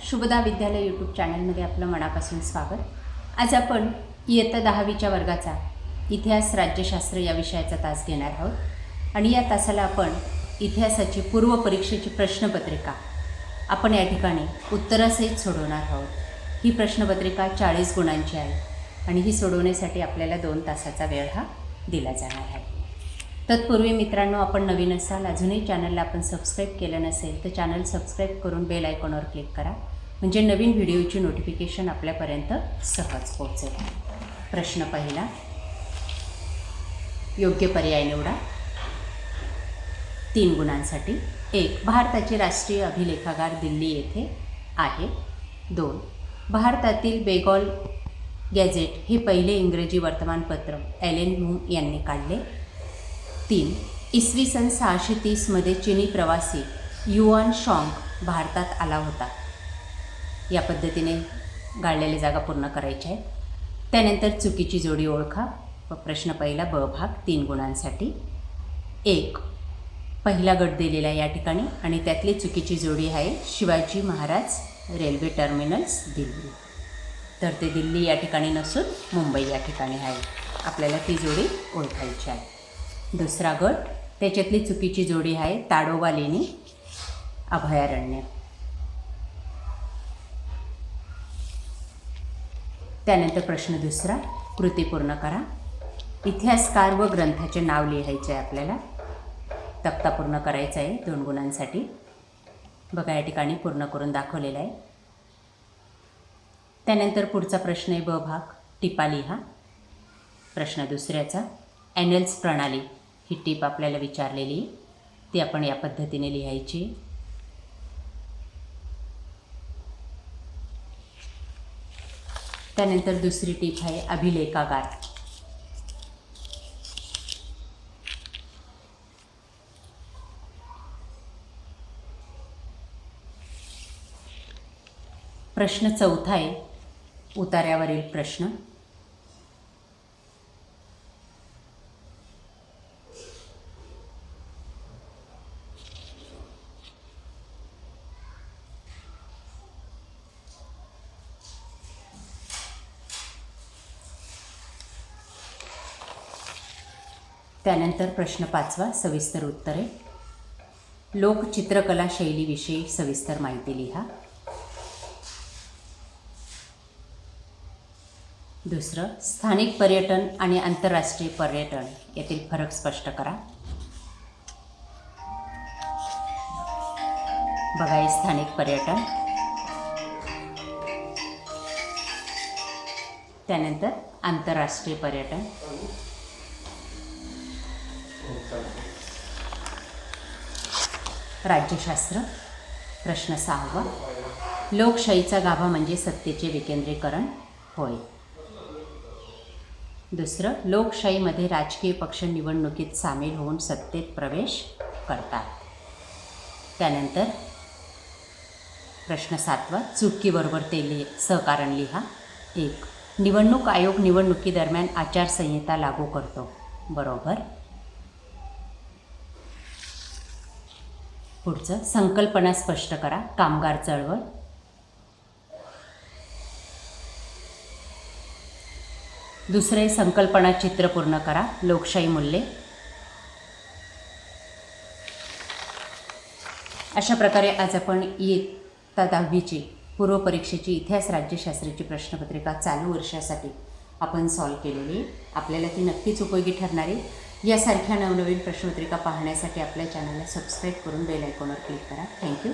शुभदा विद्यालय यूट्यूब चॅनलमध्ये आपलं मनापासून स्वागत। आज आपण इयत्ता 10वीच्या वर्गाचा इतिहास राज्यशास्त्र या विषयाचा तास घेणार आहोत आणि या तासाला आपण इतिहासाची पूर्व परीक्षेची प्रश्नपत्रिका आपण या ठिकाणी उत्तरासहित सोडवणार आहोत। ही प्रश्नपत्रिका 40 गुणांची आहे आणि ही सोडवण्यासाठी आपल्याला 2 तासाचा वेळ हा दिला जाणार आहे। तत्पूर्वी मित्रांनो, आपण नवीन असाल, अजूनही चॅनलला आपण सबस्क्राईब केलं नसेल तर चॅनल सबस्क्राईब करून बेल आयकॉनवर क्लिक करा, म्हणजे नवीन व्हिडिओची नोटिफिकेशन आपल्यापर्यंत सहज पोहोचेल। प्रश्न पहिला, योग्य पर्याय निवडा 3 गुणांसाठी। 1. भारताचे राष्ट्रीय अभिलेखागार दिल्ली येथे आहे। 2. भारतातील बेंगॉल गॅझेट हे पहिले इंग्रजी वर्तमानपत्र एलेन ह्यूम यांनी काढले। 3. इसवी सन 630 मध्ये चीनी प्रवासी युआन शांग भारतात आला होता। या पद्धतीने गाळलेल्या जागा पूर्ण करायच्या आहेत। त्यानंतर चुकीची जोडी ओळखा व प्रश्न पहिला ब भाग 3 गुणांसाठी। 1. पहिला गट दिलेला या ठिकाणी आणि त्यातली चुकीची जोडी आहे शिवाजी महाराज रेल्वे टर्मिनल्स दिल्ली, तर ते दिल्ली या ठिकाणी नसून मुंबई या ठिकाणी आहे। आपल्याला ती जोडी ओळखायची आहे। दुसरा गट, त्याच्यातली चुकीची जोडी आहे ताडोबा लेणी अभयारण्य। त्यानंतर प्रश्न दुसरा, कृती पूर्ण करा। इतिहासकार व ग्रंथाचे नाव लिहायचे आहे आपल्याला। तक्ता पूर्ण करायचा आहे 2 गुणांसाठी। बघा या ठिकाणी पूर्ण करून दाखवलेला आहे। त्यानंतर पुढचा प्रश्न आहे ब भाग, टिपा लिहा। प्रश्न दुसऱ्याचा, ॲनल्स प्रणाली ही टीप आपल्याला विचारलेली, ती आपण या पद्धतीने लिहायची। त्यानंतर दुसरी टीप आहे अभिलेखागार। प्रश्न चौथा आहे उतार्यावरील प्रश्न। त्यानंतर प्रश्न 5वा, सविस्तर उत्तरे। लोकचित्रकला शैलीविषयी सविस्तर माहिती लिहा। दुसरं, स्थानिक पर्यटन आणि आंतरराष्ट्रीय पर्यटन यातील फरक स्पष्ट करा। बघा हे स्थानिक पर्यटन, त्यानंतर आंतरराष्ट्रीय पर्यटन। राज्यशास्त्र, प्रश्न 6वा, लोकशाहीचा गाभा म्हणजे सत्तेचे विकेंद्रीकरण होय। दुसरं, लोकशाहीमध्ये राजकीय पक्ष निवडणुकीत सामील होऊन सत्तेत प्रवेश करतात। त्यानंतर प्रश्न 7वा, चुकीबरोबर ते सहकारण लिहा। 1. निवडणूक आयोग निवडणुकीदरम्यान आचारसंहिता लागू करतो, बरोबर। पुढचं, संकल्पना स्पष्ट करा। कामगार चळवळ, दुसरे संकल्पना चित्र पूर्ण करा। लोकशाही मूल्ये। अशा प्रकारे आज आपण इयत्ता 10वीची पूर्व परीक्षेची इतिहास राज्यशास्त्राची प्रश्नपत्रिका चालू वर्षासाठी आपण सॉल्व केलेली। आपल्याला ती नक्कीच उपयोगी ठरणार आहे। यासारख्या नवनवीन प्रश्नपत्रिका पाहण्यासाठी आपल्या चॅनलला सबस्क्राईब करून बेल आयकॉनवर क्लिक करा। थँक्यू।